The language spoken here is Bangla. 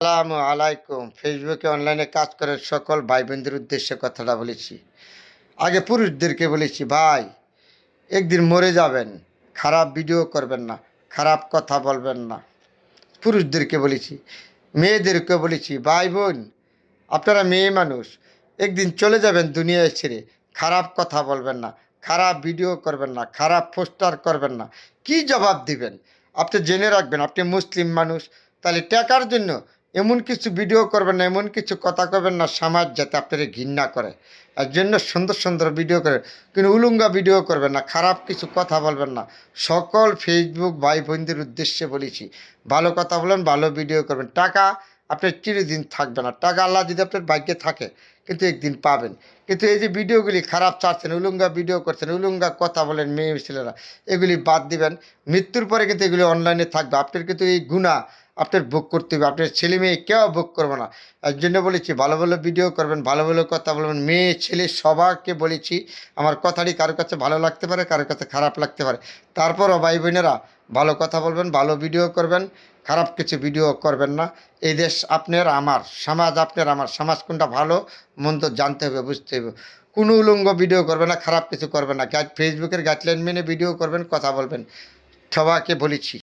আসসালামু আলাইকুম। ফেসবুকে অনলাইনে কাজ করে সকল ভাই বোনদের উদ্দেশ্যে কথাটা বলেছি। আগে পুরুষদেরকে বলেছি, ভাই একদিন মরে যাবেন, খারাপ ভিডিও করবেন না, খারাপ কথা বলবেন না। পুরুষদেরকে বলেছি। মেয়েদেরকে বলেছি, ভাই বোন আপনারা মেয়ে মানুষ, একদিন চলে যাবেন দুনিয়ায় ছেড়ে, খারাপ কথা বলবেন না, খারাপ ভিডিও করবেন না, খারাপ পোস্টার করবেন না। কি জবাব দিবেন? আপনি জেনে রাখবেন আপনি মুসলিম মানুষ, তাহলে টাকার জন্য এমন কিছু ভিডিও করবেন না, এমন কিছু কথা করবেন না সমাজ যাতে আপনারা ঘৃণা করে। এর জন্য সুন্দর সুন্দর ভিডিও করে, কিন্তু উলুঙ্গা ভিডিও করবেন না, খারাপ কিছু কথা বলবেন না। সকল ফেসবুক ভাই বোনদের উদ্দেশ্যে বলেছি, ভালো কথা বলেন, ভালো ভিডিও করবেন। টাকা আপনার চিরদিন থাকবে না, টাকা আল্লাহ যদি আপনার ভাগ্যে থাকে কিন্তু একদিন পাবেন। কিন্তু এই যে ভিডিওগুলি খারাপ ছাড়ছেন, উলুঙ্গা ভিডিও করছেন, উলুঙ্গা কথা বলেন মেয়ে ছেলেরা, এগুলি বাদ দিবেন। মৃত্যুর পরে কিন্তু এগুলি অনলাইনে থাকবে, আপনার কিন্তু এই গুণা আপনার ভোগ করতে হবে, আপনার ছেলে মেয়ে কেউ ভোগ করবে না। এর জন্য বলেছি ভালো ভালো ভিডিও করবেন, ভালো ভালো কথা বলবেন। মেয়ে ছেলে সবাইকে বলেছি, আমার কথাটি কারোর কাছে ভালো লাগতে পারে, কারোর কাছে খারাপ লাগতে পারে, তারপরও ভাই বোনেরা ভালো কথা বলবেন, ভালো ভিডিও করবেন, খারাপ কিছু ভিডিও করবেন না। এই দেশ আপনার আমার, সমাজ আপনার আমার, সমাজ কোনটা ভালো মন্দ জানতে হবে, বুঝতে হবে। কোনো উলঙ্গ ভিডিও করবে না, খারাপ কিছু করবে না। ফেসবুকের গাইডলাইন মেনে ভিডিও করবেন, কথা বলবেন। সবাইকে বলেছি।